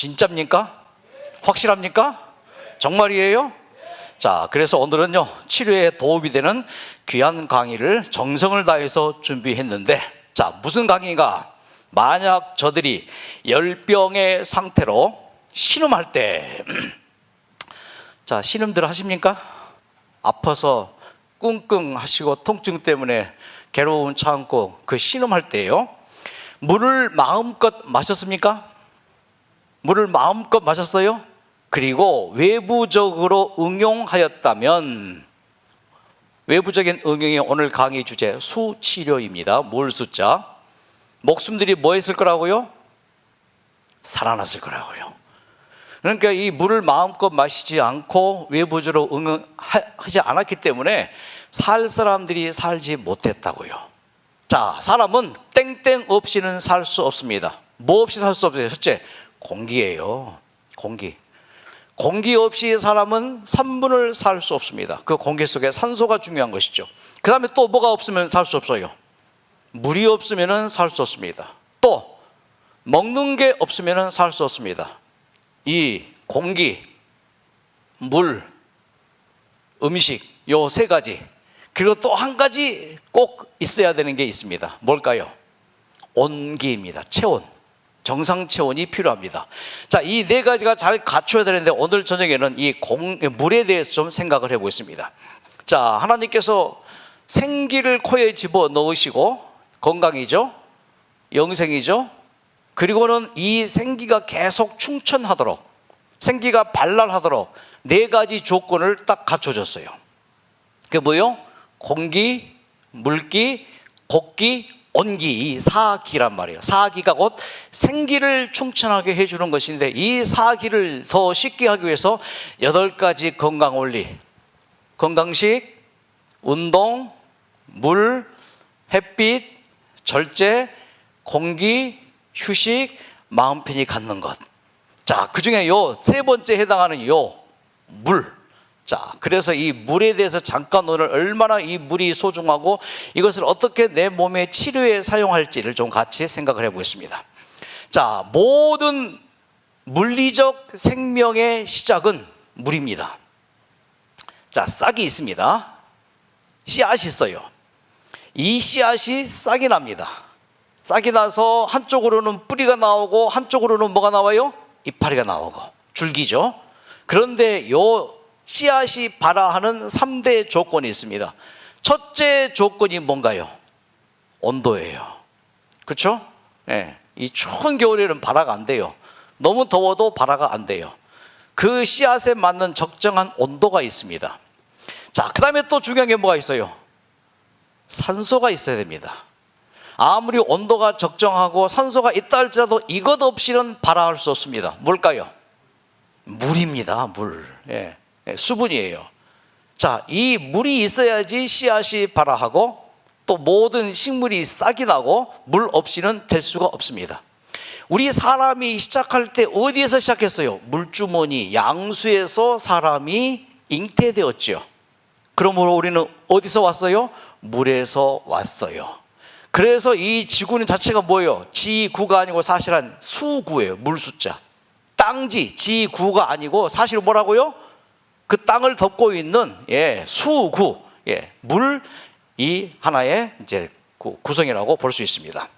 진짜입니까? 확실합니까? 정말이에요? 자, 그래서 오늘은요, 치료에 도움이 되는 귀한 강의를 정성을 다해서 준비했는데, 자, 무슨 강의인가? 만약 저들이 열병의 상태로 신음할 때, 자, 신음들 하십니까? 아파서 끙끙 하시고 통증 때문에 괴로움 참고 그 신음할 때요, 물을 마음껏 마셨습니까? 물을 마음껏 마셨어요? 그리고 외부적으로 응용하였다면, 외부적인 응용이 오늘 강의 주제 수치료입니다. 물 숫자. 목숨들이 뭐 했을 거라고요? 살아났을 거라고요. 그러니까 이 물을 마음껏 마시지 않고 외부적으로 응용하지 않았기 때문에 살 사람들이 살지 못했다고요. 자, 사람은 땡땡 없이는 살 수 없습니다. 뭐 없이 살 수 없어요? 첫째, 공기예요. 공기. 공기 없이 사람은 3분을 살 수 없습니다. 그 공기 속에 산소가 중요한 것이죠. 그 다음에 또 뭐가 없으면 살 수 없어요? 물이 없으면 살 수 없습니다. 또 먹는 게 없으면 살 수 없습니다. 이 공기, 물, 음식, 요 세 가지. 그리고 또 한 가지 꼭 있어야 되는 게 있습니다. 뭘까요? 온기입니다. 체온. 정상 체온이 필요합니다. 자, 이 네 가지가 잘 갖춰야 되는데 오늘 저녁에는 이 물에 대해서 좀 생각을 해보겠습니다. 자, 하나님께서 생기를 코에 집어 넣으시고 건강이죠, 영생이죠, 그리고는 이 생기가 계속 충천하도록, 생기가 발랄하도록 네 가지 조건을 딱 갖춰줬어요. 그게 뭐예요? 공기, 물기, 곡기, 온기, 이 사기란 말이에요. 사기가 곧 생기를 충천하게 해주는 것인데, 이 사기를 더 쉽게 하기 위해서 8가지 건강 원리: 건강식, 운동, 물, 햇빛, 절제, 공기, 휴식, 마음 편히 갖는 것. 자, 그 중에 요 세 번째 해당하는 요 물. 자, 그래서 이 물에 대해서 잠깐 오늘 얼마나 이 물이 소중하고 이것을 어떻게 내 몸의 치료에 사용할지를 좀 같이 생각을 해보겠습니다. 자, 모든 물리적 생명의 시작은 물입니다. 자, 싹이 있습니다. 씨앗이 있어요. 이 씨앗이 싹이 납니다. 싹이 나서 한쪽으로는 뿌리가 나오고 한쪽으로는 뭐가 나와요? 이파리가 나오고 줄기죠. 그런데 요 씨앗이 발화하는 3대 조건이 있습니다. 첫째 조건이 뭔가요? 온도예요. 그렇죠? 네. 이 추운 겨울에는 발화가 안 돼요. 너무 더워도 발화가 안 돼요. 그 씨앗에 맞는 적정한 온도가 있습니다. 자, 그 다음에 또 중요한 게 뭐가 있어요? 산소가 있어야 됩니다. 아무리 온도가 적정하고 산소가 있다 할지라도 이것 없이는 발화할 수 없습니다. 뭘까요? 물입니다. 물. 예. 수분이에요. 자, 이 물이 있어야지 씨앗이 발화하고 또 모든 식물이 싹이 나고 물 없이는 될 수가 없습니다. 우리 사람이 시작할 때 어디에서 시작했어요? 물주머니, 양수에서 사람이 잉태되었죠. 그러므로 우리는 어디서 왔어요? 물에서 왔어요. 그래서 이 지구는 자체가 뭐예요? 지구가 아니고 사실은 수구예요. 물 숫자. 땅지, 지구가 아니고 사실 뭐라고요? 그 땅을 덮고 있는 수구, 물이 하나의 이제 구성이라고 볼 수 있습니다.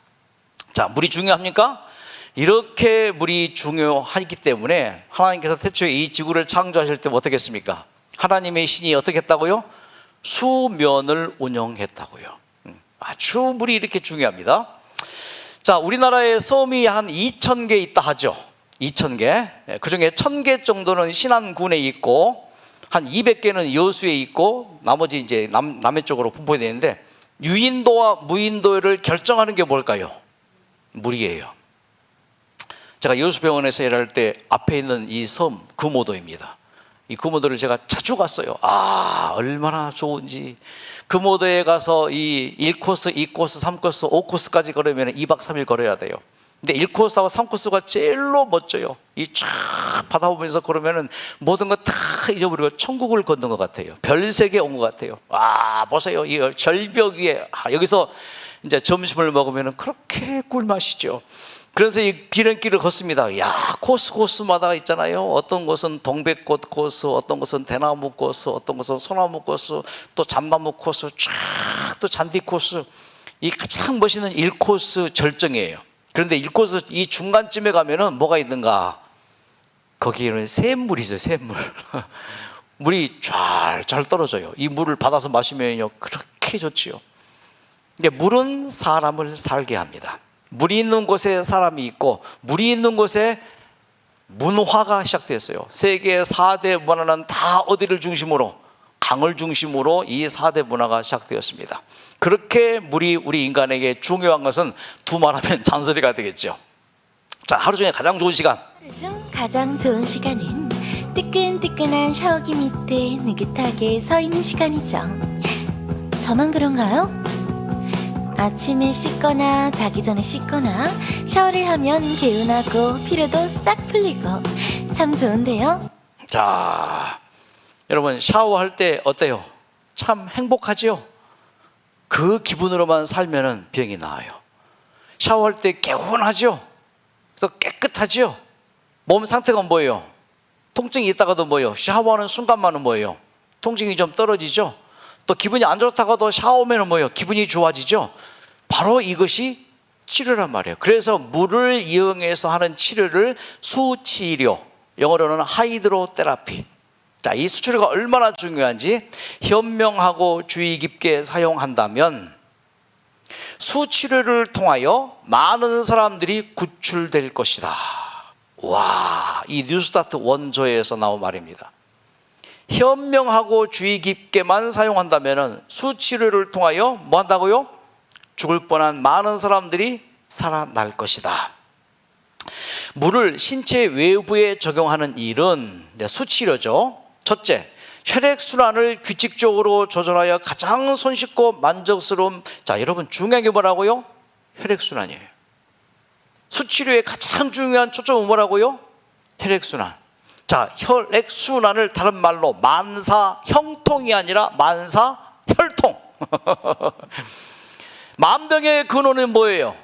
자, 물이 중요합니까? 이렇게 물이 중요하기 때문에 하나님께서 태초에 이 지구를 창조하실 때 어떻게 했습니까? 하나님의 신이 어떻게 했다고요? 수면을 운영했다고요. 아주 물이 이렇게 중요합니다. 자, 우리나라에 섬이 한 2,000개 있다 하죠. 2,000개. 그 중에 1,000개 정도는 신안군에 있고 한 200개는 여수에 있고 나머지 이제 남해 쪽으로 분포되어 있는데, 유인도와 무인도를 결정하는 게 뭘까요? 물이에요. 제가 여수병원에서 일할 때 앞에 있는 이 섬 금오도입니다. 이 금오도를 제가 자주 갔어요. 아, 얼마나 좋은지. 금오도에 가서 이 1코스, 2코스, 3코스, 5코스까지 걸으면 2박 3일 걸어야 돼요. 근데 1코스하고 3코스가 제일로 멋져요. 이 쫙 바다 보면서 걸으면 모든 거 다 잊어버리고 천국을 걷는 것 같아요. 별세계 온 것 같아요. 와, 보세요. 이 절벽 위에 여기서 이제 점심을 먹으면 그렇게 꿀맛이죠. 그래서 이 비련길을 걷습니다. 야, 코스마다 있잖아요. 어떤 곳은 동백꽃 코스, 어떤 곳은 대나무 코스, 어떤 곳은 소나무 코스, 또 잠나무 코스, 쫙 또 잔디 코스. 이 가장 멋있는 1코스 절정이에요. 그런데 1코스 이 중간쯤에 가면은 뭐가 있는가? 거기에는 샘물이죠, 샘물. 물이 잘 떨어져요. 이 물을 받아서 마시면요, 그렇게 좋지요. 이게 물은 사람을 살게 합니다. 물이 있는 곳에 사람이 있고, 물이 있는 곳에 문화가 시작됐어요. 세계 4대 문화는 다 어디를 중심으로? 강을 중심으로 이 4대 문화가 시작되었습니다. 그렇게 물이 우리 인간에게 중요한 것은 두말하면 잔소리가 되겠죠. 자, 하루 중에 가장 좋은 시간. 하루 중 가장 좋은 시간은 뜨끈뜨끈한 샤워기 밑에 느긋하게 서 있는 시간이죠. 저만 그런가요? 아침에 씻거나 자기 전에 씻거나 샤워를 하면 개운하고 피로도 싹 풀리고 참 좋은데요. 자, 여러분 샤워할 때 어때요? 참 행복하지요? 그 기분으로만 살면은 병이 나아요. 샤워할 때 개운하죠? 그래서 깨끗하죠? 몸 상태가 뭐예요? 통증이 있다가도 뭐예요? 샤워하는 순간만은 뭐예요? 통증이 좀 떨어지죠? 또 기분이 안 좋다가도 샤워하면 뭐예요? 기분이 좋아지죠? 바로 이것이 치료란 말이에요. 그래서 물을 이용해서 하는 치료를 수치료, 영어로는 하이드로테라피. 자, 이 수치료가 얼마나 중요한지 현명하고 주의 깊게 사용한다면 수치료를 통하여 많은 사람들이 구출될 것이다. 와, 이 뉴스타트 원조에서 나온 말입니다. 현명하고 주의 깊게만 사용한다면 수치료를 통하여 뭐 한다고요? 죽을 뻔한 많은 사람들이 살아날 것이다. 물을 신체 외부에 적용하는 일은 수치료죠. 첫째, 혈액순환을 규칙적으로 조절하여 가장 손쉽고 만족스러운, 자, 여러분 중요한 게 뭐라고요? 혈액순환이에요. 수치료의 가장 중요한 초점은 뭐라고요? 혈액순환. 자, 혈액순환을 다른 말로 만사형통이 아니라 만사혈통. 만병의 근원은 뭐예요?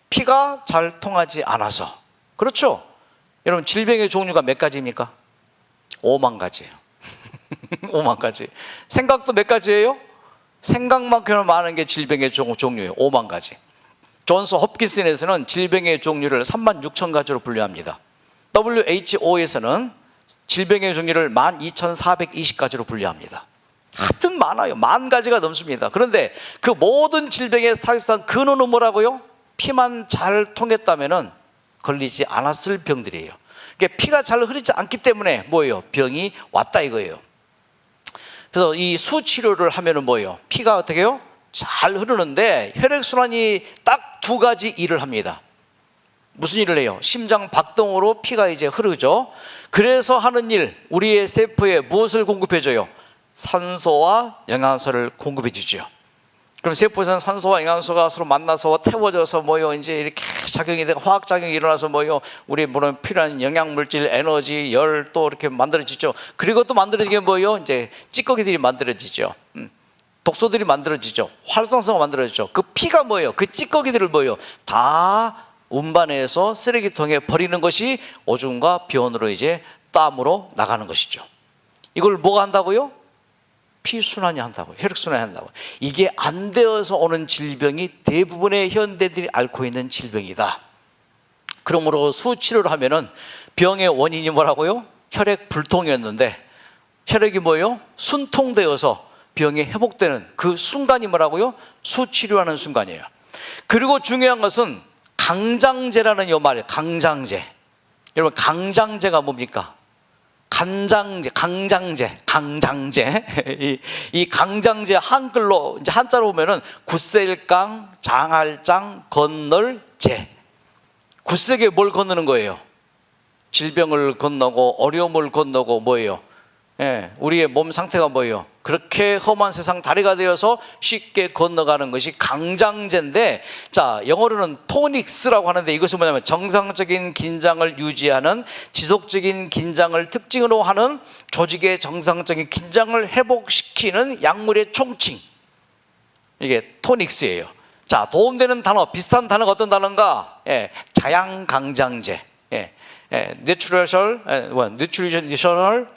피가 잘 통하지 않아서. 그렇죠? 여러분 질병의 종류가 몇 가지입니까? 5만 가지예요. 5만 가지. 생각도 몇 가지예요? 생각만큼 많은 게 질병의 종류예요. 5만 가지. 존스 홉킨슨에서는 질병의 종류를 3만 6천 가지로 분류합니다. WHO에서는 질병의 종류를 12,420가지로 분류합니다. 하여튼 많아요. 10,000 가지가 넘습니다. 그런데 그 모든 질병의 사실상 근원은 뭐라고요? 피만 잘 통했다면 걸리지 않았을 병들이에요. 그러니까 피가 잘 흐르지 않기 때문에 뭐예요? 병이 왔다 이거예요. 그래서 이 수치료를 하면은 뭐예요? 피가 어떻게 해요? 잘 흐르는데 혈액순환이 딱 2가지 일을 합니다. 무슨 일을 해요? 심장 박동으로 피가 이제 흐르죠. 그래서 하는 일, 우리의 세포에 무엇을 공급해줘요? 산소와 영양소를 공급해 주죠. 그럼 세포에서는 산소와 영양소가 서로 만나서 태워져서 뭐요? 이제 이렇게 작용이 되고 화학작용이 일어나서 뭐요? 우리 물론 필요한 영양물질, 에너지, 열 또 이렇게 만들어지죠. 그리고 또 만들어지게 뭐요? 이제 찌꺼기들이 만들어지죠. 독소들이 만들어지죠. 활성성가 만들어지죠. 그 피가 뭐예요? 그 찌꺼기들을 뭐예요? 다 운반해서 쓰레기통에 버리는 것이 오줌과 변으로 이제 땀으로 나가는 것이죠. 이걸 뭐가 한다고요? 피순환이 한다고요. 혈액순환이 한다고요. 이게 안 되어서 오는 질병이 대부분의 현대인들이 앓고 있는 질병이다. 그러므로 수치료를 하면은 병의 원인이 뭐라고요? 혈액 불통이었는데 혈액이 뭐예요? 순통되어서 병이 회복되는 그 순간이 뭐라고요? 수치료하는 순간이에요. 그리고 중요한 것은 강장제라는 요 말이에요. 강장제. 여러분 강장제가 뭡니까? 강장제. 이 강장제 한글로 이제 한자로 보면은 굳셀강, 장할장, 건널제. 굳세게 뭘 건너는 거예요? 질병을 건너고 어려움을 건너고 뭐예요? 예, 우리의 몸 상태가 뭐예요? 그렇게 험한 세상 다리가 되어서 쉽게 건너가는 것이 강장제인데, 자, 영어로는 토닉스라고 하는데 이것은 뭐냐면 정상적인 긴장을 유지하는, 지속적인 긴장을 특징으로 하는 조직의 정상적인 긴장을 회복시키는 약물의 총칭, 이게 토닉스예요. 자, 도움되는 단어, 비슷한 단어가 어떤 단어인가? 자양강장제, 뉴트리셔널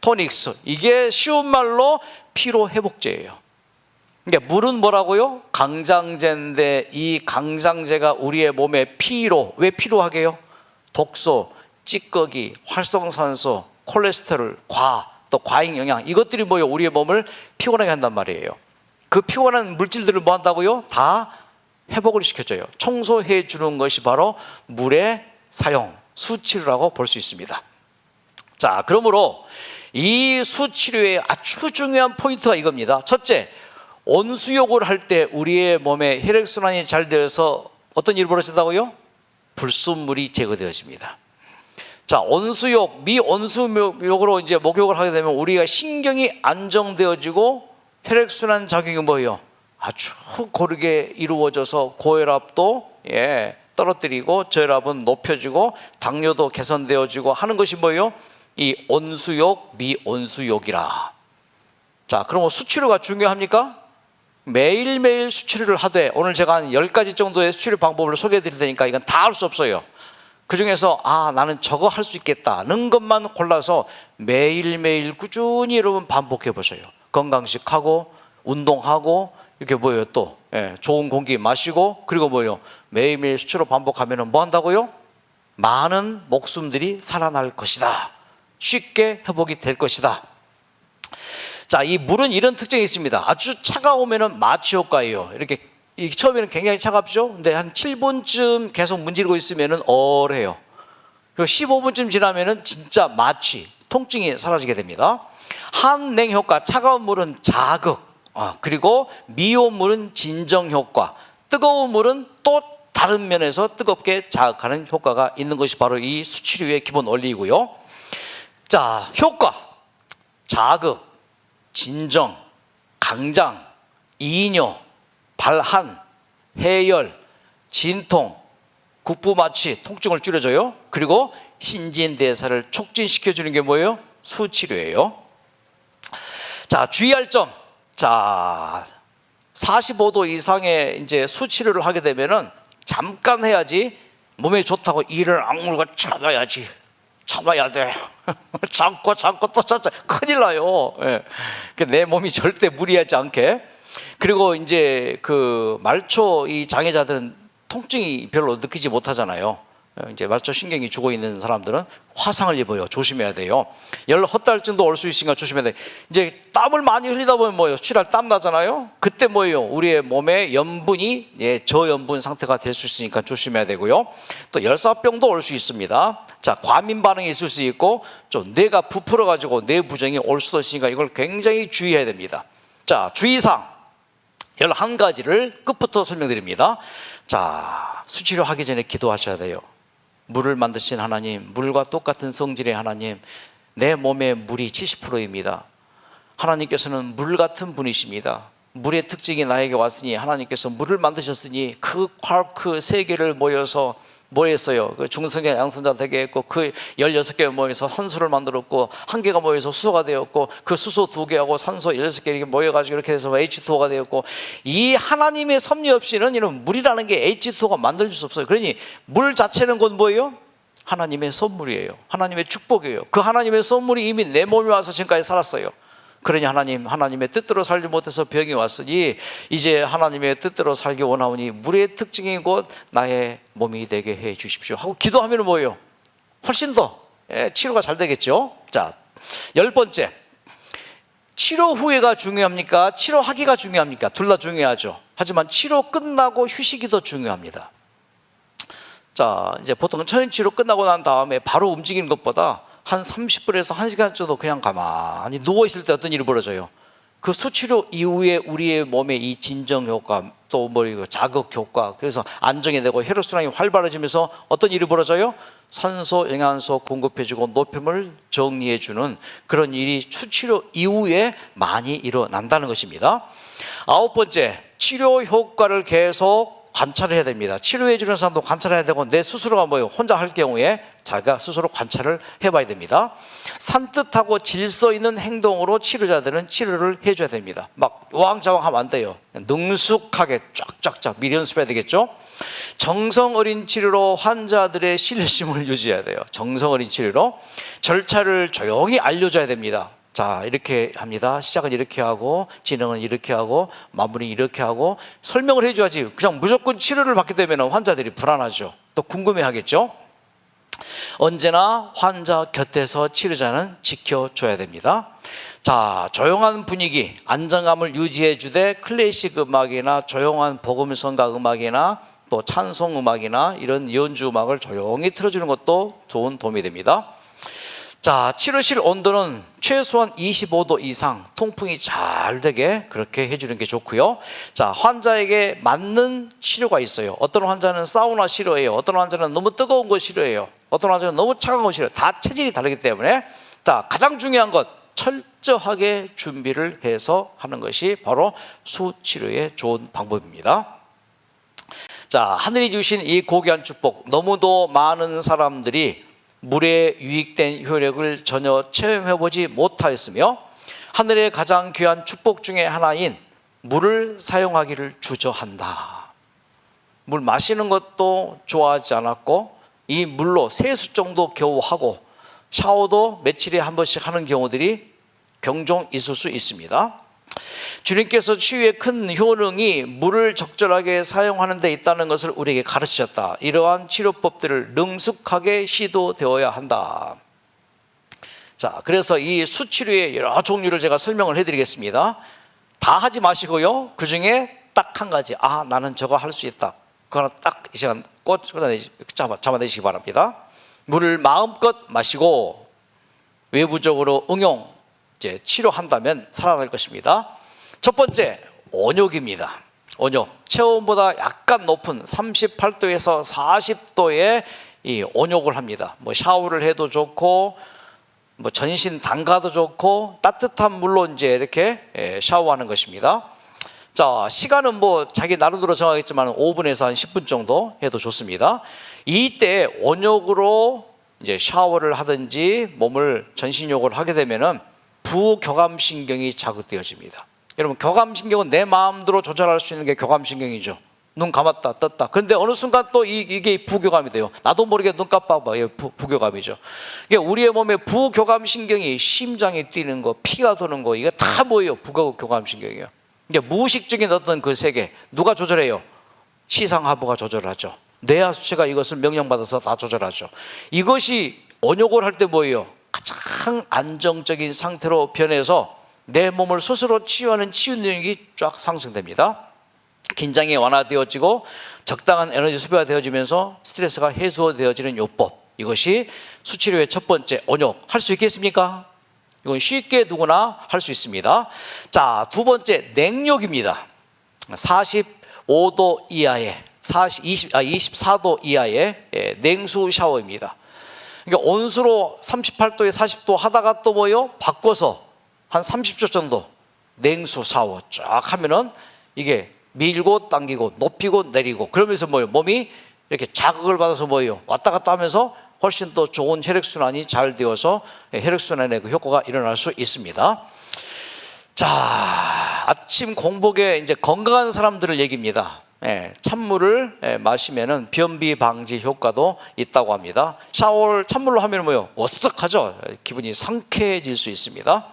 토닉스. 이게 쉬운 말로 피로 회복제예요. 그러니까 물은 뭐라고요? 강장제인데 이 강장제가 우리의 몸에 피로, 왜 피로하게 해요? 독소, 찌꺼기, 활성산소, 콜레스테롤, 또 과잉 영양, 이것들이 뭐예요? 우리의 몸을 피곤하게 한단 말이에요. 그 피곤한 물질들을 뭐 한다고요? 다 회복을 시켜줘요. 청소해 주는 것이 바로 물의 사용, 수치료라고 볼 수 있습니다. 자, 그러므로 이 수치료의 아주 중요한 포인트가 이겁니다. 첫째, 온수욕을 할 때 우리의 몸에 혈액순환이 잘 되어서 어떤 일이 벌어진다고요? 불순물이 제거되어집니다. 자, 온수욕, 미온수욕으로 이제 목욕을 하게 되면 우리가 신경이 안정되어지고 혈액순환 작용이 뭐예요? 아주 고르게 이루어져서 고혈압도 떨어뜨리고 저혈압은 높여지고 당뇨도 개선되어지고 하는 것이 뭐예요? 이 온수욕, 미온수욕이라. 자, 그럼 수치료가 중요합니까? 매일매일 수치료를 하되, 오늘 제가 한 10가지 정도의 수치료 방법을 소개해 드릴 테니까 이건 다 할 수 없어요. 그 중에서 나는 저거 할 수 있겠다는 것만 골라서 매일매일 꾸준히 여러분 반복해 보세요. 건강식하고 운동하고 이렇게 뭐예요? 또 좋은 공기 마시고, 그리고 뭐예요? 매일매일 수치료 반복하면 뭐 한다고요? 많은 목숨들이 살아날 것이다. 쉽게 회복이 될 것이다. 자, 이 물은 이런 특징이 있습니다. 아주 차가우면 마취 효과예요. 이렇게 처음에는 굉장히 차갑죠. 근데 한 7분쯤 계속 문지르고 있으면 얼해요. 그리고 15분쯤 지나면은 진짜 마취, 통증이 사라지게 됩니다. 한냉 효과, 차가운 물은 자극, 그리고 미온 물은 진정 효과, 뜨거운 물은 또 다른 면에서 뜨겁게 자극하는 효과가 있는 것이 바로 이 수치료의 기본 원리이고요. 자, 효과, 자극, 진정, 강장, 이뇨, 발한, 해열, 진통, 국부마취, 통증을 줄여줘요. 그리고 신진대사를 촉진시켜주는 게 뭐예요? 수치료예요. 자, 주의할 점. 자, 45도 이상의 이제 수치료를 하게 되면은 잠깐 해야지, 몸에 좋다고 이를 악물고 참아야 돼. 참고 또 참자. 큰일 나요. 내 몸이 절대 무리하지 않게. 그리고 이제 그 말초 이 장애자들은 통증이 별로 느끼지 못하잖아요. 이제 말초 신경이 죽어 있는 사람들은 화상을 입어요. 조심해야 돼요. 열 헛달증도 올 수 있으니까 조심해야 돼. 이제 땀을 많이 흘리다 보면 뭐예요? 수치할 땀 나잖아요. 그때 뭐예요? 우리의 몸에 염분이 저염분 상태가 될 수 있으니까 조심해야 되고요. 또 열사병도 올 수 있습니다. 자, 과민 반응이 있을 수 있고 좀 뇌가 부풀어 가지고 뇌 부종이 올 수도 있으니까 이걸 굉장히 주의해야 됩니다. 자, 주의사항 11가지를 끝부터 설명드립니다. 자, 수치료 하기 전에 기도하셔야 돼요. 물을 만드신 하나님, 물과 똑같은 성질의 하나님, 내 몸의 물이 70%입니다. 하나님께서는 물 같은 분이십니다. 물의 특징이 나에게 왔으니 하나님께서 물을 만드셨으니 그 쿼크 3개를 모여서 뭐 했어요? 그 중성자 양성자 되게 했고, 그 16개 모여서 산소를 만들었고, 1개가 모여서 수소가 되었고, 그 수소 2개하고 산소 16개 이렇게 모여가지고 이렇게 해서 H2O가 되었고, 이 하나님의 섭리 없이는 이런 물이라는 게 H2O가 만들어질 수 없어요. 그러니 물 자체는 곧 뭐예요? 하나님의 선물이에요. 하나님의 축복이에요. 그 하나님의 선물이 이미 내 몸에 와서 지금까지 살았어요. 그러니 하나님의 뜻대로 살지 못해서 병이 왔으니 이제 하나님의 뜻대로 살기 원하오니 물의 특징이 곧 나의 몸이 되게 해 주십시오 하고 기도하면 뭐예요? 훨씬 더 치료가 잘 되겠죠. 자, 10번째, 치료 후에가 중요합니까? 치료하기가 중요합니까? 둘 다 중요하죠. 하지만 치료 끝나고 휴식이 더 중요합니다. 자, 이제 보통 천연치료 끝나고 난 다음에 바로 움직이는 것보다 한 30분에서 1시간 정도 그냥 가만히 누워있을 때 어떤 일이 벌어져요? 그 수치료 이후에 우리의 몸의 이 진정 효과, 또 자극 효과, 그래서 안정이 되고 혈액순환이 활발해지면서 어떤 일이 벌어져요? 산소, 영양소 공급해주고 노폐물 정리해주는 그런 일이 수치료 이후에 많이 일어난다는 것입니다. 9번째, 치료 효과를 계속 관찰을 해야 됩니다. 치료해 주는 사람도 관찰해야 되고 내 스스로가 뭐예요? 혼자 할 경우에 자기가 스스로 관찰을 해봐야 됩니다. 산뜻하고 질서 있는 행동으로 치료자들은 치료를 해줘야 됩니다. 막 우왕좌왕하면 안 돼요. 능숙하게 쫙쫙쫙 미리 연습해야 되겠죠. 정성 어린 치료로 환자들의 신뢰심을 유지해야 돼요. 정성 어린 치료로 절차를 조용히 알려줘야 됩니다. 자, 이렇게 합니다. 시작은 이렇게 하고 진행은 이렇게 하고 마무리 이렇게 하고 설명을 해줘야지. 그냥 무조건 치료를 받게 되면 환자들이 불안하죠. 또 궁금해하겠죠. 언제나 환자 곁에서 치료자는 지켜줘야 됩니다. 자, 조용한 분위기, 안정감을 유지해 주되 클래식 음악이나 조용한 복음성가 음악이나 또 찬송 음악이나 이런 연주 음악을 조용히 틀어주는 것도 좋은 도움이 됩니다. 자, 치료실 온도는 최소한 25도 이상 통풍이 잘 되게 그렇게 해주는 게 좋고요. 자, 환자에게 맞는 치료가 있어요. 어떤 환자는 사우나 싫어해요. 어떤 환자는 너무 뜨거운 거 싫어해요. 어떤 환자는 너무 차가운 거 싫어해요. 다 체질이 다르기 때문에 자, 가장 중요한 것 철저하게 준비를 해서 하는 것이 바로 수치료의 좋은 방법입니다. 자, 하늘이 주신 이 고귀한 축복, 너무도 많은 사람들이 물에 유익된 효력을 전혀 체험해보지 못하였으며 하늘의 가장 귀한 축복 중에 하나인 물을 사용하기를 주저한다. 물 마시는 것도 좋아하지 않았고 이 물로 세수 정도 겨우 하고 샤워도 며칠에 한 번씩 하는 경우들이 종종 있을 수 있습니다. 주님께서 치유의 큰 효능이 물을 적절하게 사용하는 데 있다는 것을 우리에게 가르치셨다. 이러한 치료법들을 능숙하게 시도되어야 한다. 자, 그래서 이 수치료의 여러 종류를 제가 설명을 해드리겠습니다. 다 하지 마시고요. 그 중에 딱 한 가지, 아, 나는 저거 할 수 있다. 그거는 딱 이 시간 꼭 잡아내시기 바랍니다. 물을 마음껏 마시고 외부적으로 응용, 이제 치료한다면 살아날 것입니다. 첫 번째, 온욕입니다. 온욕, 체온보다 약간 높은 38도에서 40도의 이 온욕을 합니다. 뭐 샤워를 해도 좋고, 뭐 전신 담가도 좋고, 따뜻한 물로 이제 이렇게 샤워하는 것입니다. 자, 시간은 뭐 자기 나름대로 정하겠지만 5분에서 한 10분 정도 해도 좋습니다. 이때 온욕으로 이제 샤워를 하든지 몸을 전신욕을 하게 되면은 부교감신경이 자극되어집니다. 여러분, 교감신경은 내 마음대로 조절할 수 있는 게 교감신경이죠. 눈 감았다 떴다. 그런데 어느 순간 또 이게 부교감이 돼요. 나도 모르게 눈 깜빡봐. 이게 부교감이죠. 이게 우리의 몸에 부교감신경이 심장이 뛰는 거, 피가 도는 거, 이게 다 뭐예요? 부교감신경이에요. 이게 무의식적인 어떤 그 세계, 누가 조절해요? 시상하부가 조절하죠. 뇌하 수체가 이것을 명령받아서 다 조절하죠. 이것이 온욕을 할 때 뭐예요? 가장 안정적인 상태로 변해서 내 몸을 스스로 치유하는 치유 능력이 쫙 상승됩니다. 긴장이 완화되어지고 적당한 에너지 소비가 되어지면서 스트레스가 해소되어지는 요법, 이것이 수치료의 첫 번째 온욕. 할 수 있겠습니까? 이건 쉽게 누구나 할 수 있습니다. 자, 두 번째 냉욕입니다. 45도 이하의 24도 이하의 냉수 샤워입니다. 그러니까 온수로 38도에 40도 하다가 또 뭐요? 바꿔서 한 30초 정도 냉수 샤워 쫙 하면은 이게 밀고 당기고 높이고 내리고 그러면서 뭐요? 몸이 이렇게 자극을 받아서 뭐요? 왔다 갔다 하면서 훨씬 더 좋은 혈액순환이 잘 되어서 혈액순환의 그 효과가 일어날 수 있습니다. 자, 아침 공복에 이제 건강한 사람들을 얘기입니다. 찬물을 마시면은 변비 방지 효과도 있다고 합니다. 샤워를 찬물로 하면 뭐요? 워쓱하죠. 기분이 상쾌해질 수 있습니다.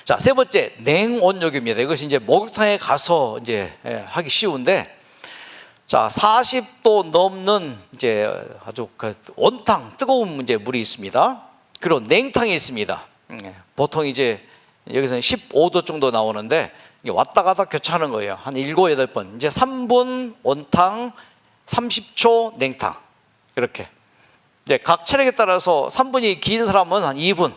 자, 세 번째 냉온욕입니다. 이것이 이제 목욕탕에 가서 이제 하기 쉬운데, 자, 40도 넘는 이제 아주 그 온탕 뜨거운 이제 물이 있습니다. 그리고 냉탕이 있습니다. 보통 이제 여기서는 15도 정도 나오는데 왔다 갔다 교차하는 거예요. 한 7, 8번. 이제 3분 온탕, 30초 냉탕. 이렇게. 이제 각 체력에 따라서 3분이 긴 사람은 한 2분.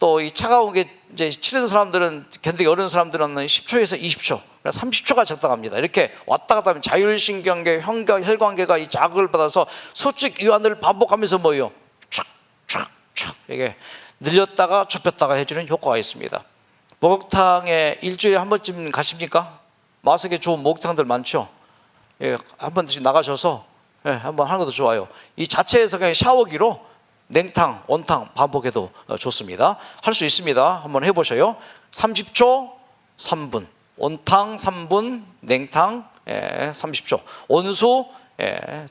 또 이 차가운 게 이제 치는 사람들은, 견디기 어려운 사람들은 10초에서 20초. 30초가 적당합니다. 이렇게 왔다 갔다 하면 자율신경계, 혈관계가 이 자극을 받아서 수축 이완을 반복하면서 뭐예요? 촥촥촥 이게 늘렸다가 좁혔다가 해주는 효과가 있습니다. 목욕탕에 일주일에 한 번쯤 가십니까? 마석에 좋은 목욕탕들 많죠. 예, 한 번씩 나가셔서 예, 한번 하는 것도 좋아요. 이 자체에서 그냥 샤워기로 냉탕, 온탕 반복해도 좋습니다. 할 수 있습니다. 한번 해보셔요. 30초, 3분, 온탕 3분, 냉탕 30초, 온수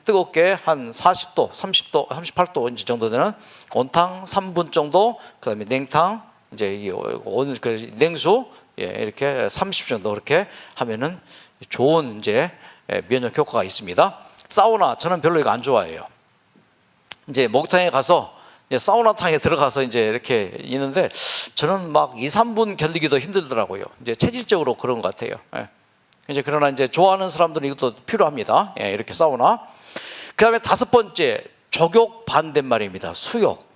뜨겁게 한 40도, 30도, 38도 이제 정도 되는 온탕 3분 정도, 그다음에 냉탕 이제 그 냉수 이렇게 30초 정도 그렇게 하면은 좋은 이제 면역 효과가 있습니다. 사우나 저는 별로 이거 안 좋아해요. 이제 목욕탕에 가서 이제 사우나탕에 들어가서 이제 이렇게 있는데 저는 막 2, 3분 견디기도 힘들더라고요. 이제 체질적으로 그런 것 같아요. 이제 그러나 이제 좋아하는 사람들은 이것도 필요합니다. 이렇게 사우나. 그다음에 5번째 족욕 반대말입니다. 수욕.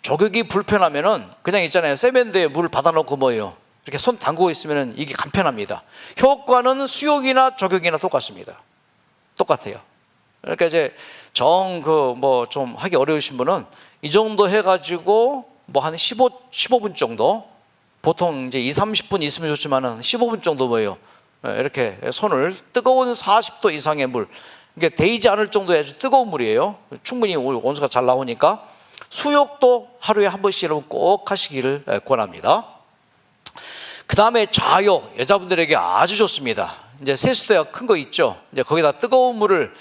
족욕이 불편하면은 그냥 있잖아요. 세면대에 물 받아놓고 뭐예요? 이렇게 손 담그고 있으면은 이게 간편합니다. 효과는 수욕이나 족욕이나 똑같습니다. 똑같아요. 그러니까 이제 좀 하기 어려우신 분은 이 정도 해가지고 뭐 한 15분 정도, 보통 이제 2, 30분 있으면 좋지만은 15분 정도 뭐예요? 이렇게 손을 뜨거운 40도 이상의 물, 이게 데이지 않을 정도의 아주 뜨거운 물이에요. 충분히 온수가 잘 나오니까 수욕도 하루에 한 번씩 꼭 하시기를 권합니다. 그 다음에 좌욕, 여자분들에게 아주 좋습니다. 이제 세수대가 큰 거 있죠. 이제 거기다 뜨거운 물을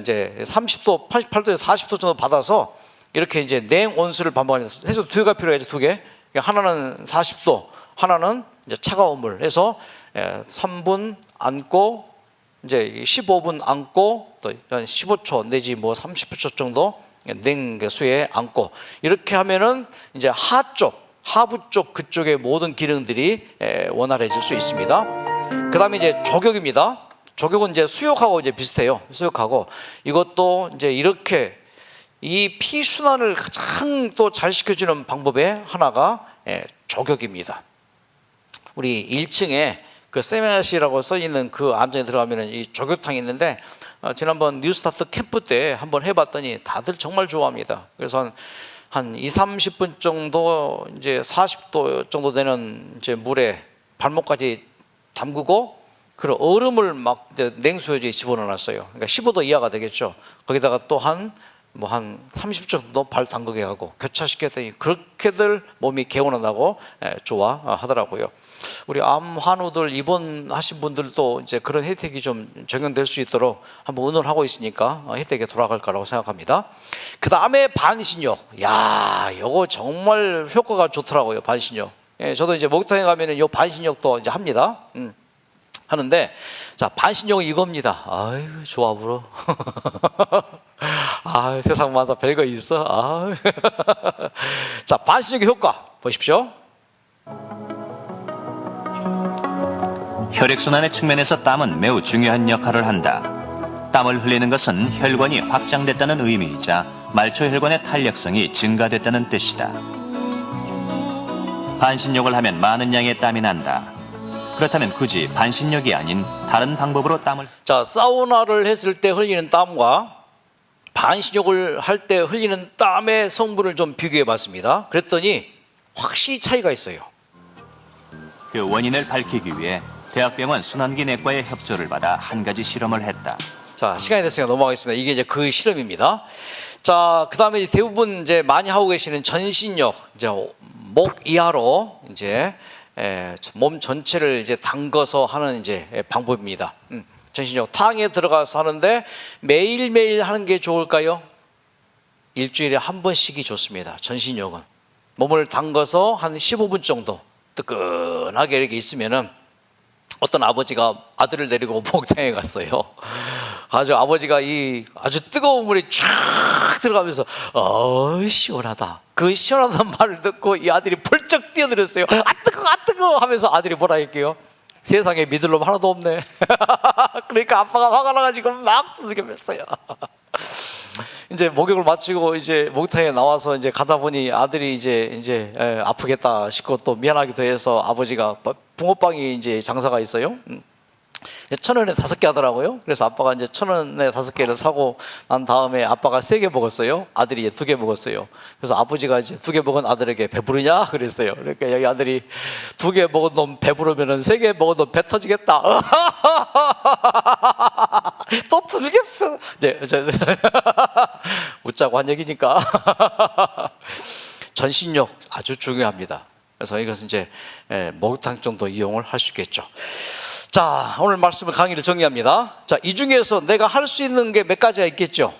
이제 30도, 88도에서 40도 정도 받아서 이렇게 이제 냉온수를 반복하면서 세수 2개가 필요해요. 2개. 하나는 40도, 하나는 이제 차가운 물 해서 3분 안고 이제 15분 안고 또 한 15초 내지 뭐 30초 정도 냉수에 안고 이렇게 하면은 이제 하부 쪽 그쪽의 모든 기능들이 원활해질 수 있습니다. 그 다음에 이제 족욕입니다. 족욕은 이제 수욕하고 이제 비슷해요. 수욕하고 이것도 이제 이렇게 이 피순환을 가장 또 잘 시켜주는 방법의 하나가 족욕입니다. 우리 1층에 그 세미나실이라고 써 있는 그 안전에 들어가면은 이 족욕탕이 있는데 지난번 뉴스타트 캠프 때 한번 해봤더니 다들 정말 좋아합니다. 그래서 한 2, 30분 정도 이제 40도 정도 되는 이제 물에 발목까지 담그고 그 얼음을 막 이제 냉수에 집어넣어놨어요. 그러니까 15도 이하가 되겠죠. 거기다가 또 한 30초 정도 발 담그게 하고 교차시켰더니 그렇게들 몸이 개운하다고 좋아하더라고요. 우리 암 환우들 입원하신 분들도 이제 그런 혜택이 좀 적용될 수 있도록 한번 의논을 하고 있으니까 혜택이 돌아갈 거라고 생각합니다. 그 다음에 반신욕. 야, 요거 정말 효과가 좋더라고요. 반신욕. 저도 이제 목욕탕에 가면은 요 반신욕도 이제 합니다. 하는데 자, 반신욕은 이겁니다. 아유, 조합으로. 아, 세상마다 별거 있어. 아. 자, 반신욕의 효과 보십시오. 혈액순환의 측면에서 땀은 매우 중요한 역할을 한다. 땀을 흘리는 것은 혈관이 확장됐다는 의미이자 말초 혈관의 탄력성이 증가됐다는 뜻이다. 반신욕을 하면 많은 양의 땀이 난다. 그렇다면 굳이 반신욕이 아닌 다른 방법으로 땀을 자, 사우나를 했을 때 흘리는 땀과 반신욕을 할 때 흘리는 땀의 성분을 좀 비교해 봤습니다. 그랬더니 확실히 차이가 있어요. 그 원인을 밝히기 위해 대학병원 순환기 내과의 협조를 받아 한 가지 실험을 했다. 자, 시간이 됐으니까 넘어가겠습니다. 이게 이제 그 실험입니다. 자, 그 다음에 대부분 이제 많이 하고 계시는 전신욕, 이제 목 이하로 이제 몸 전체를 이제 담궈서 하는 이제 방법입니다. 전신욕 탕에 들어가서 하는데 매일매일 하는 게 좋을까요? 일주일에 한 번씩이 좋습니다. 전신욕은 몸을 담궈서 한 15분 정도 뜨끈하게 이렇게 있으면은 어떤 아버지가 아들을 데리고 목욕탕에 갔어요. 아주 아버지가 이 아주 뜨거운 물이 쫙 들어가면서 시원하다. 그 시원하다는 말을 듣고 이 아들이 펄쩍 뛰어들었어요. 아 뜨거 하면서 아들이 뭐라 할게요? 세상에 믿을 놈 하나도 없네. 그러니까 아빠가 화가 나가지고 막 두들겨댔어요. 이제 목욕을 마치고 이제 목욕탕에 나와서 이제 가다 보니 아들이 이제 아프겠다 싶고 또 미안하기도 해서 아버지가 붕어빵이 이제 장사가 있어요. 1,000원에 5개 하더라고요. 그래서 아빠가 이제 1,000원에 5개를 사고 난 다음에 아빠가 3개 먹었어요. 아들이 2개 먹었어요. 그래서 아버지가 이제 2개 먹은 아들에게 배부르냐 그랬어요. 그러니까 여기 아들이 2개 먹은 놈 배부르면은 3개 먹은 놈 배 터지겠다. 또 2개 네, 웃자고 한 얘기니까. 전신력 아주 중요합니다. 그래서 이것은 이제 목욕탕 정도 이용을 할 수 있겠죠. 자, 오늘 말씀을 강의를 정리합니다. 자, 이 중에서 내가 할 수 있는 게 몇 가지가 있겠죠.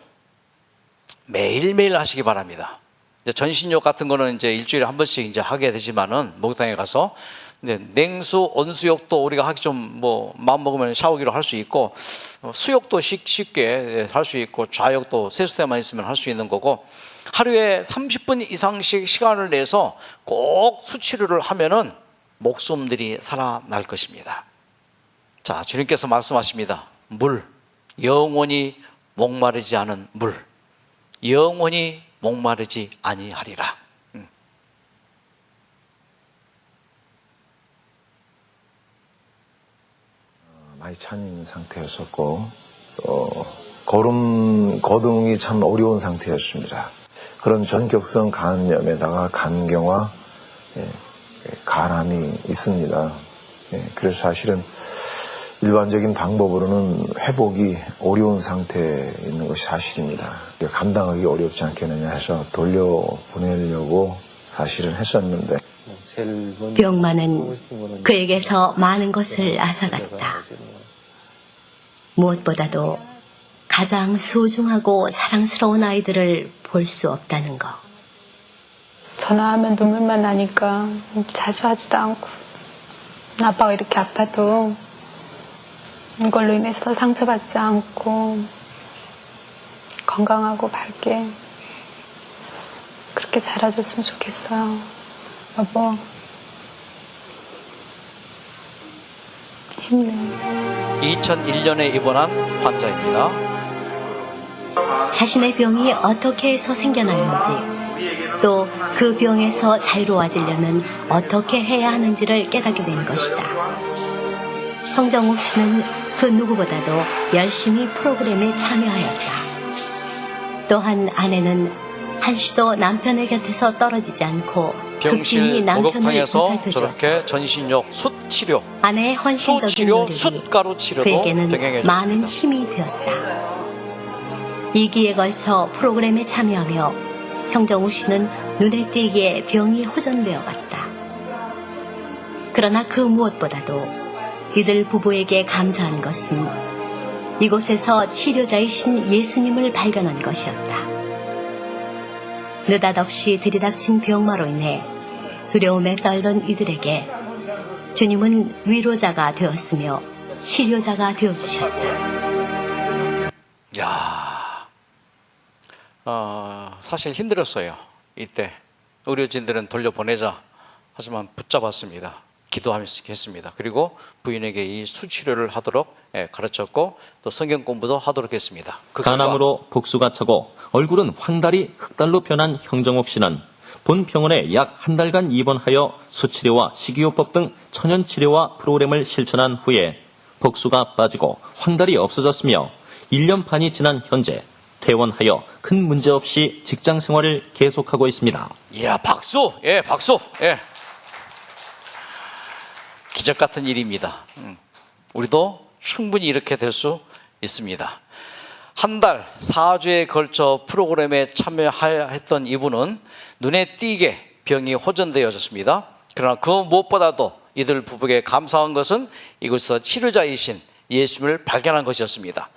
매일매일 하시기 바랍니다. 이제 전신욕 같은 거는 이제 일주일에 한 번씩 이제 하게 되지만은 목욕탕에 가서 근데 냉수, 온수욕도 우리가 하기 좀 뭐 마음 먹으면 샤워기로 할 수 있고 수욕도 쉽게 할 수 있고 좌욕도 세수대만 있으면 할 수 있는 거고 하루에 30분 이상씩 시간을 내서 꼭 수치료를 하면은 목숨들이 살아날 것입니다. 자, 주님께서 말씀하십니다. 물, 영원히 목마르지 않은 물, 영원히 목마르지 아니하리라. 많이 찬 상태였었고 또 거동이 참 어려운 상태였습니다. 그런 전격성 간염에다가 간경화, 간암이 있습니다. 그래서 사실은 일반적인 방법으로는 회복이 어려운 상태에 있는 것이 사실입니다. 감당하기 어렵지 않겠느냐 해서 돌려보내려고 사실은 했었는데 병마는 그에게서 많은 것을 앗아갔다. 무엇보다도 가장 소중하고 사랑스러운 아이들을 볼 수 없다는 것. 전화하면 눈물만 나니까 자주 하지도 않고 아빠가 이렇게 아파도 이걸로 인해서 상처받지 않고 건강하고 밝게 그렇게 자라줬으면 좋겠어요. 여보, 힘내. 2001년에 입원한 환자입니다. 자신의 병이 어떻게 해서 생겨났는지, 또 그 병에서 자유로워지려면 어떻게 해야 하는지를 깨닫게 된 것이다. 형정욱 씨는 그 누구보다도 열심히 프로그램에 참여하였다. 또한 아내는 한시도 남편의 곁에서 떨어지지 않고 병실 극진히 남편을 목욕탕에서 보살펴주었다. 저렇게 전신욕, 숯치료, 아내의 헌신적인 수치료, 노력이 숯가루 치료도 그에게는 병행해 많은 줬습니다. 힘이 되었다. 2기에 걸쳐 프로그램에 참여하며 형정우 씨는 눈에 띄게 병이 호전되어 갔다. 그러나 그 무엇보다도 이들 부부에게 감사한 것은 이곳에서 치료자이신 예수님을 발견한 것이었다. 느닷없이 들이닥친 병마로 인해 두려움에 떨던 이들에게 주님은 위로자가 되었으며 치료자가 되어주셨다. 야, 사실 힘들었어요. 이때 의료진들은 돌려보내자 하지만 붙잡았습니다. 기도했습니다. 그리고 부인에게 이 수치료를 하도록 가르쳤고 또 성경 공부도 하도록 했습니다. 그 간암으로 복수가 차고 얼굴은 황달이 흑달로 변한 형정옥 씨는 본 병원에 약 한 달간 입원하여 수치료와 식이요법 등 천연치료와 프로그램을 실천한 후에 복수가 빠지고 황달이 없어졌으며 1년 반이 지난 현재 퇴원하여 큰 문제 없이 직장 생활을 계속하고 있습니다. 이야, 박수! 예, 박수! 예. 기적 같은 일입니다. 우리도 충분히 이렇게 될 수 있습니다. 한 달 4주에 걸쳐 프로그램에 참여했던 이분은 눈에 띄게 병이 호전되어졌습니다. 그러나 그 무엇보다도 이들 부부에게 감사한 것은 이곳에서 치료자이신 예수님을 발견한 것이었습니다.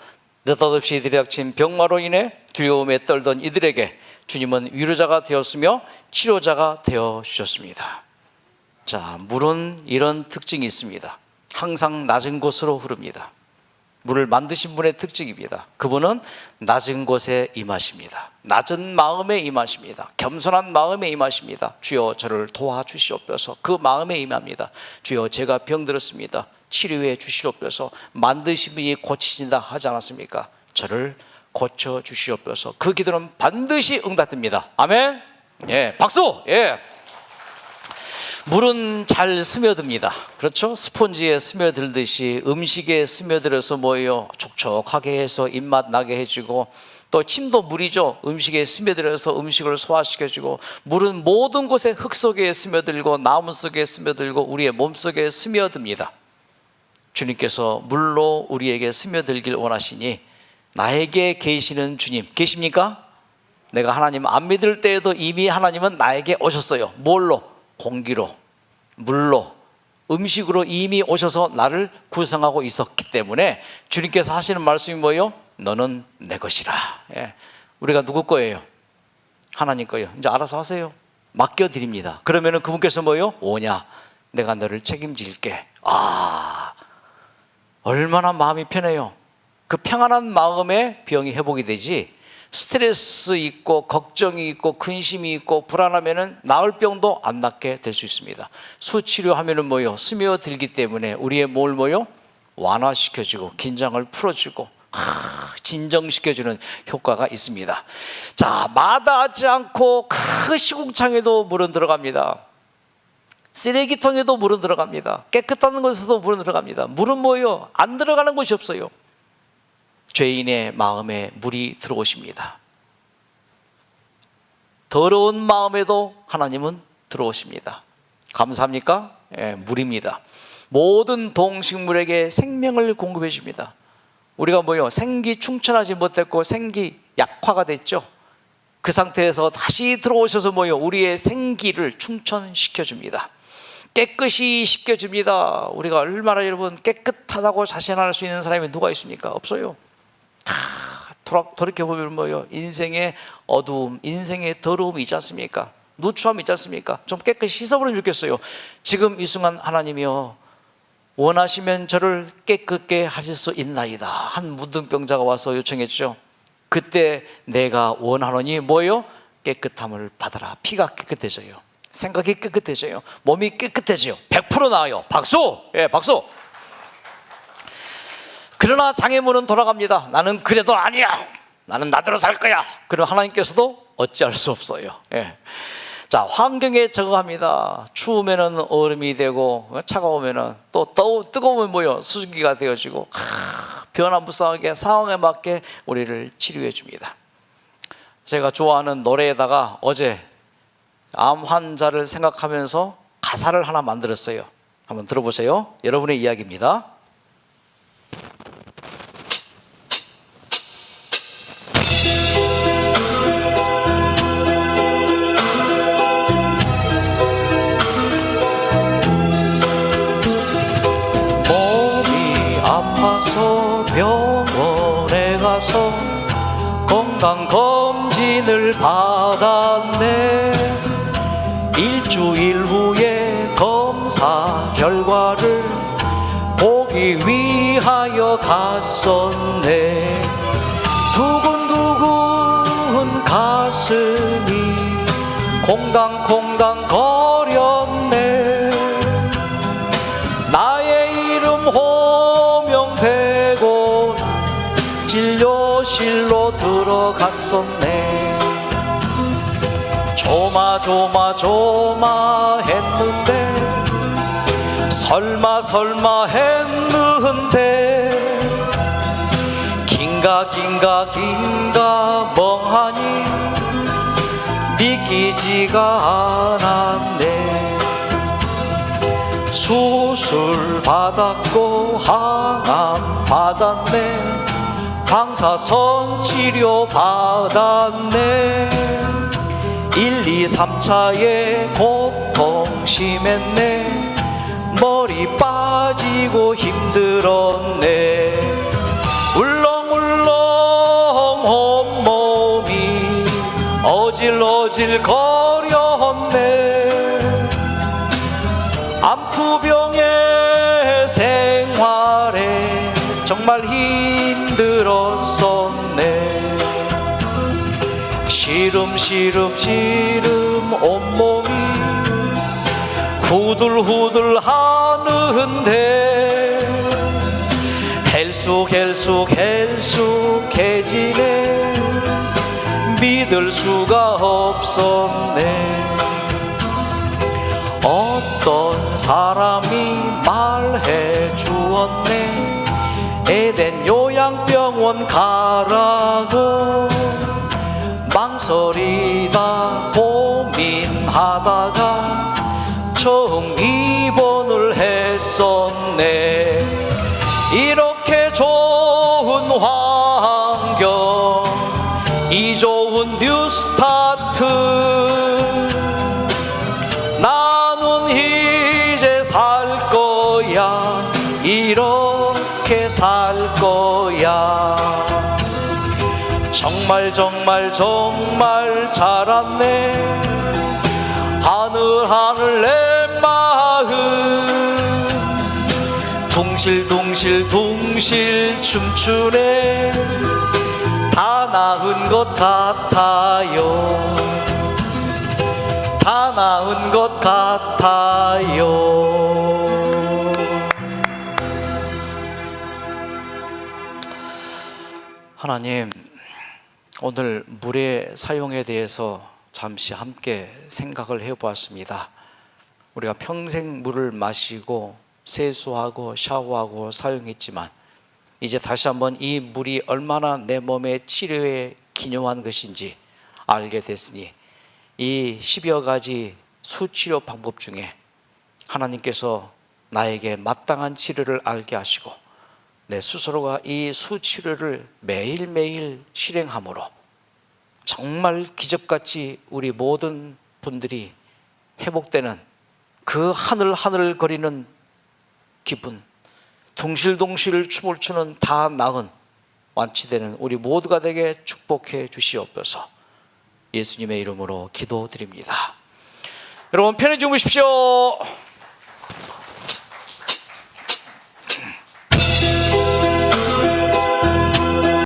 느닷없이 들이닥친 병마로 인해 두려움에 떨던 이들에게 주님은 위로자가 되었으며 치료자가 되어주셨습니다. 자, 물은 이런 특징이 있습니다. 항상 낮은 곳으로 흐릅니다. 물을 만드신 분의 특징입니다. 그분은 낮은 곳에 임하십니다. 낮은 마음에 임하십니다. 겸손한 마음에 임하십니다. 주여 저를 도와주시옵소서. 그 마음에 임합니다. 주여 제가 병들었습니다. 치료해 주시옵소서. 만드신 분이 고치신다 하지 않았습니까? 저를 고쳐주시옵소서. 그 기도는 반드시 응답됩니다. 아멘. 예, 박수. 예. 물은 잘 스며듭니다. 그렇죠? 스폰지에 스며들듯이 음식에 스며들어서 뭐예요? 촉촉하게 해서 입맛 나게 해주고, 또 침도 물이죠. 음식에 스며들어서 음식을 소화시켜주고, 물은 모든 곳에 흙 속에 스며들고 나무 속에 스며들고 우리의 몸 속에 스며듭니다. 주님께서 물로 우리에게 스며들길 원하시니 나에게 계시는 주님 계십니까? 내가 하나님 안 믿을 때에도 이미 하나님은 나에게 오셨어요. 뭘로? 공기로, 물로, 음식으로 이미 오셔서 나를 구성하고 있었기 때문에 주님께서 하시는 말씀이 뭐예요? 너는 내 것이라. 예. 우리가 누구 거예요? 하나님 거예요. 이제 알아서 하세요. 맡겨드립니다. 그러면은 그분께서 뭐예요? 오냐? 내가 너를 책임질게. 얼마나 마음이 편해요. 그 평안한 마음에 병이 회복이 되지, 스트레스 있고 걱정이 있고 근심이 있고 불안하면은 나을 병도 안 낫게 될 수 있습니다. 수치료하면은 뭐요? 스며들기 때문에 우리의 몸을 뭐요? 완화시켜주고 긴장을 풀어주고 진정시켜주는 효과가 있습니다. 자, 마다하지 않고 그 시궁창에도 물은 들어갑니다. 쓰레기통에도 물은 들어갑니다. 깨끗한 곳에도 물은 들어갑니다. 물은 뭐예요? 안 들어가는 곳이 없어요. 죄인의 마음에 물이 들어오십니다. 더러운 마음에도 하나님은 들어오십니다. 감사합니까? 예, 물입니다. 모든 동식물에게 생명을 공급해 줍니다. 우리가 뭐요? 생기 충천하지 못했고 생기 약화가 됐죠. 그 상태에서 다시 들어오셔서 뭐요? 우리의 생기를 충천시켜 줍니다. 깨끗이 씻겨줍니다. 우리가 얼마나 여러분 깨끗하다고 자신할 수 있는 사람이 누가 있습니까? 없어요. 다 돌이켜보면 뭐예요? 인생의 어두움, 인생의 더러움이 있지 않습니까? 누추함이 있지 않습니까? 좀 깨끗이 씻어버리면 좋겠어요. 지금 이 순간 하나님이여 원하시면 저를 깨끗게 하실 수 있나이다. 한 무등병자가 와서 요청했죠. 그때 내가 원하노니 뭐예요? 깨끗함을 받아라. 피가 깨끗해져요. 생각이 깨끗해져요. 몸이 깨끗해져요. 100% 나아요. 박수! 예, 박수! 그러나 장애물은 돌아갑니다. 나는 그래도 아니야. 나는 나대로 살 거야. 그럼 하나님께서도 어찌할 수 없어요. 예. 자, 환경에 적응합니다. 추우면은 얼음이 되고 차가우면은 또 뜨거우면 뭐요? 수증기가 되어지고 변화무쌍하게 상황에 맞게 우리를 치료해 줍니다. 제가 좋아하는 노래에다가 어제 암 환자를 생각하면서 가사를 하나 만들었어요. 한번 들어보세요. 여러분의 이야기입니다. 몸이 아파서 병원에 가서 건강검진을 받았네. 일주일 후에 검사 결과를 보기 위하여 갔었네. 두근두근 가슴이 콩당콩당 거렸네. 나의 이름 호명되고 진료실로 들어갔었네. 조마조마했는데 설마 했는데 긴가 멍하니 믿기지가 않았네. 수술 받았고 항암 받았네. 방사선 치료 받았네. 1, 2, 3차에 고통 심했네. 머리 빠지고 힘들었네. 울렁울렁 온몸이 어질어질 거렸네. 암투병의 생활에 정말 힘들었었네. 시름 온몸이 후들후들 하는데 헬쑥해지네. 믿을 수가 없었네. 하다가 처음 입원을 했었네. 이렇게 좋은 환경, 이 좋은 뉴스타트, 나는 이제 살 거야, 이렇게 살 거야. 정말 정말 정말 잘 왔네. 하늘 하늘 내 마음 둥실둥실 둥실 춤추네. 다 나은 것 같아요. 다 나은 것 같아요. 하나님, 오늘 물의 사용에 대해서 잠시 함께 생각을 해보았습니다. 우리가 평생 물을 마시고 세수하고 샤워하고 사용했지만 이제 다시 한번 이 물이 얼마나 내 몸의 치료에 기묘한 것인지 알게 됐으니 이 10여 가지 수치료 방법 중에 하나님께서 나에게 마땅한 치료를 알게 하시고 내 스스로가 이 수치료를 매일매일 실행함으로 정말 기적같이 우리 모든 분들이 회복되는 그 하늘하늘 거리는 기분, 둥실둥실 춤을 추는 다 나은 완치되는 우리 모두가 되게 축복해 주시옵소서. 예수님의 이름으로 기도드립니다. 여러분 편히 주무십시오.